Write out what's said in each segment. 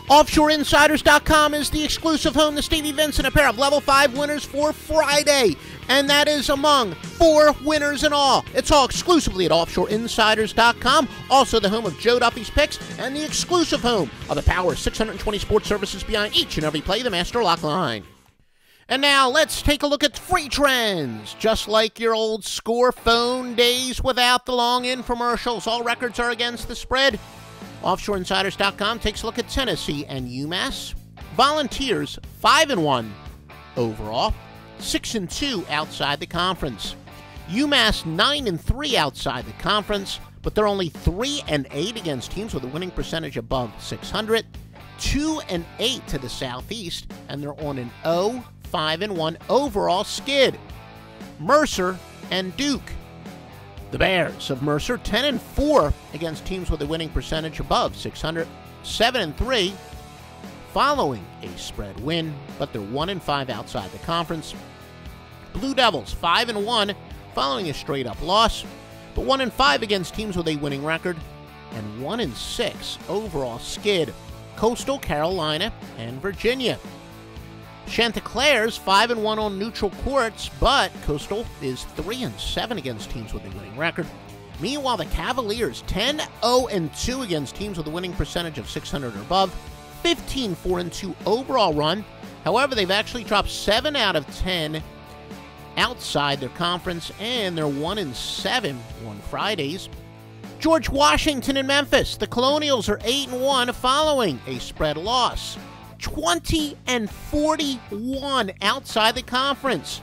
OffshoreInsiders.com is the exclusive home to Steve events and a pair of Level 5 winners for Friday. And that is among 4 winners in all. It's all exclusively at OffshoreInsiders.com. Also the home of Joe Duffy's picks and the exclusive home of the power of 620 sports services behind each and every play, the Master Lock Line. And now let's take a look at free trends. Just like your old score phone days without the long infomercials, all records are against the spread. OffshoreInsiders.com takes a look at Tennessee and UMass. Volunteers 5-1 overall, 6-2 outside the conference. UMass 9-3 outside the conference, but they're only 3-8 against teams with a winning percentage above 600. 2-8 to the Southeast, and they're on an 5-1 overall skid. Mercer and Duke. The Bears of Mercer 10-4 against teams with a winning percentage above 600. 7-3 following a spread win, but they're 1-5 outside the conference. Blue Devils 5-1 following a straight-up loss, but 1-5 against teams with a winning record, and 1-6 overall skid. Coastal Carolina and Virginia. Chanticleers 5-1 on neutral courts, but Coastal is 3-7 against teams with a winning record. Meanwhile, the Cavaliers 10-0-2 against teams with a winning percentage of 600 or above. 15-4-2 overall run. However, they've actually dropped 7 out of 10 outside their conference, and they're 1-7 on Fridays. George Washington and Memphis. The Colonials are 8-1 following a spread loss. 20-41 outside the conference.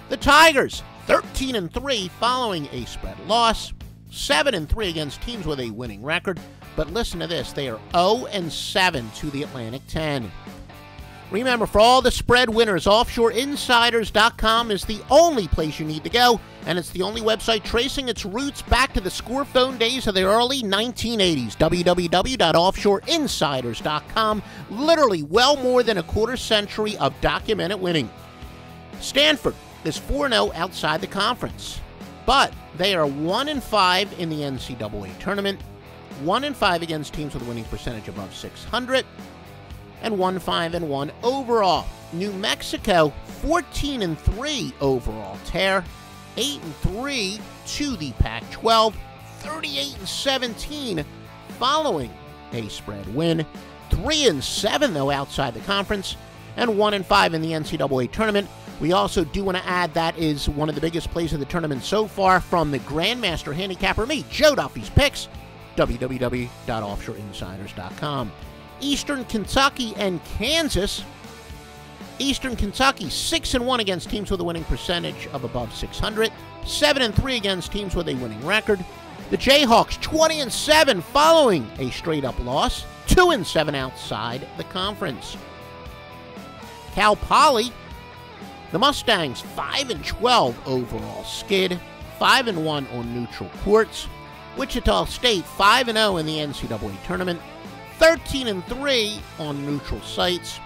The Tigers 13-3 following a spread loss. 7-3 against teams with a winning record. But listen to this, they are 0-7 to the Atlantic 10. Remember, for all the spread winners, OffshoreInsiders.com is the only place you need to go, and it's the only website tracing its roots back to the score phone days of the early 1980s. www.OffshoreInsiders.com. Literally well more than a quarter century of documented winning. Stanford is 4-0 outside the conference, but they are 1-5 in the NCAA Tournament, 1-5 against teams with a winning percentage above 600, and 1-5-1 overall. New Mexico 14-3 overall tear, 8-3 to the Pac-12, 38-17 following a spread win, 3-7 though outside the conference, and 1-5 in the NCAA Tournament. We also do want to add that is one of the biggest plays of the tournament so far from the Grandmaster handicapper, me, Joe Duffy's picks, www.offshoreinsiders.com. Eastern Kentucky and Kansas. Eastern Kentucky 6-1 against teams with a winning percentage of above 600. 7-3 against teams with a winning record. The Jayhawks 20-7 following a straight-up loss. 2-7 outside the conference. Cal Poly. The Mustangs 5-12 overall skid. 5-1 on neutral courts. Wichita State 5-0 in the NCAA Tournament. 13-3 on neutral sites,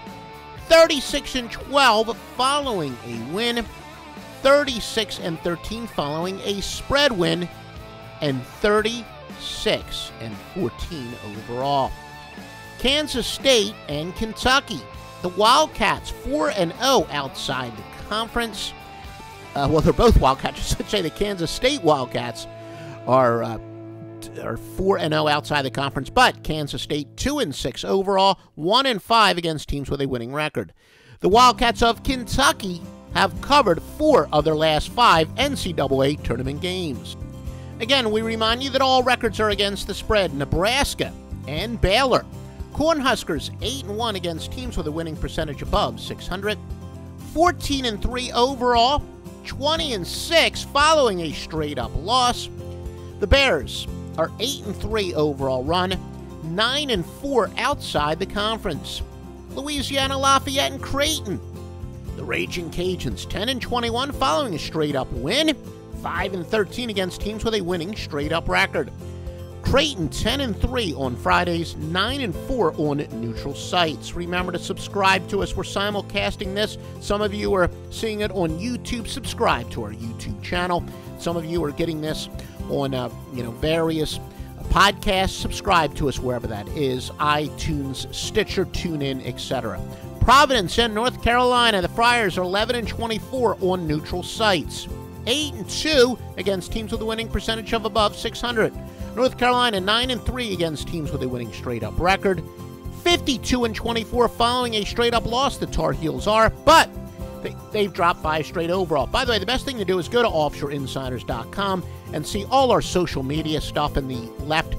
36-12 following a win, 36-13 following a spread win, and 36-14 overall. Kansas State and Kentucky. The Wildcats 4-0 outside the conference. Well, they're both Wildcats. I should say the Kansas State Wildcats are 4-0 outside the conference, but Kansas State 2-6 overall, 1-5 against teams with a winning record. The Wildcats of Kentucky have covered 4 of their last 5 NCAA tournament games. Again, we remind you that all records are against the spread. Nebraska and Baylor. Cornhuskers 8-1 against teams with a winning percentage above 600. 14-3 overall, 20-6 following a straight-up loss. The Bears are 8-3 overall run, 9-4 outside the conference. Louisiana Lafayette and Creighton. The Raging Cajuns 10-21 following a straight-up win, 5-13 against teams with a winning straight-up record. Creighton 10-3 on Fridays, 9-4 on neutral sites. Remember to subscribe to us. We're simulcasting this. Some of you are seeing it on YouTube. Subscribe to our YouTube channel. Some of you are getting this on various podcast, subscribe to us wherever that is, iTunes, Stitcher, TuneIn, etc. Providence and North Carolina, the Friars are 11-24 on neutral sites. 8-2 against teams with a winning percentage of above 600. North Carolina 9-3 against teams with a winning straight-up record. 52-24 following a straight-up loss, the Tar Heels are, but they've dropped 5 straight overall. By the way, the best thing to do is go to offshoreinsiders.com and see all our social media stuff in the left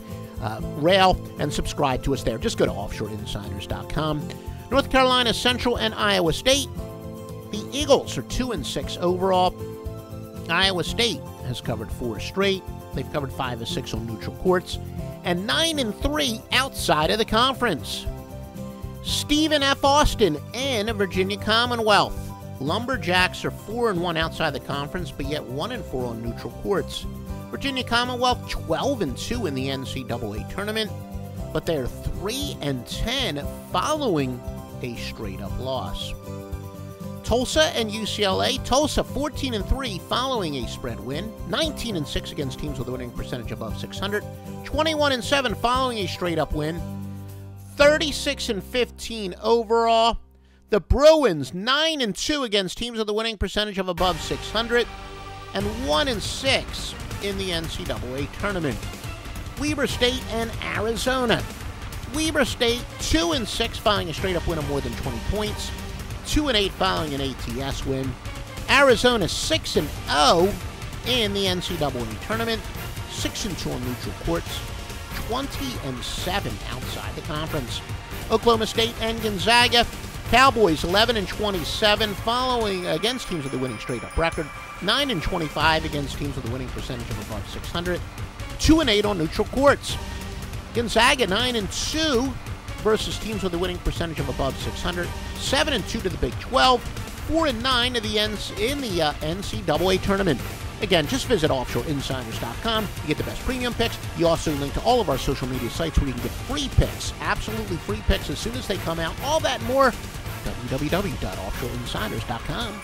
rail and subscribe to us there. Just go to offshoreinsiders.com. North Carolina Central and Iowa State. The Eagles are 2-6 overall. Iowa State has covered 4 straight. They've covered 5 of 6 on neutral courts. And 9-3 outside of the conference. Stephen F. Austin and Virginia Commonwealth. Lumberjacks are 4-1 outside the conference, but yet 1-4 on neutral courts. Virginia Commonwealth 12-2 in the NCAA Tournament, but they're 3-10 following a straight-up loss. Tulsa and UCLA. Tulsa 14-3 following a spread win. 19-6 against teams with a winning percentage above 600. 21-7 following a straight-up win. 36-15 overall. The Bruins 9-2 against teams with a winning percentage of above 600. And 1-6 in the NCAA Tournament. Weber State and Arizona. Weber State 2-6 following a straight-up win of more than 20 points. 2-8 following an ATS win. Arizona 6-0 in the NCAA Tournament. 6-2 on neutral courts. 20-7 outside the conference. Oklahoma State and Gonzaga. Cowboys 11-27 following against teams with a winning straight-up record. 9-25 against teams with a winning percentage of above 600. 2-8 on neutral courts. Gonzaga 9-2 versus teams with a winning percentage of above 600. 7-2 to the Big 12. 4-9 to the in the NCAA Tournament. Again, just visit offshoreinsiders.com. You get the best premium picks. You also link to all of our social media sites where you can get free picks, absolutely free picks as soon as they come out. All that and more, www.offshoreinsiders.com.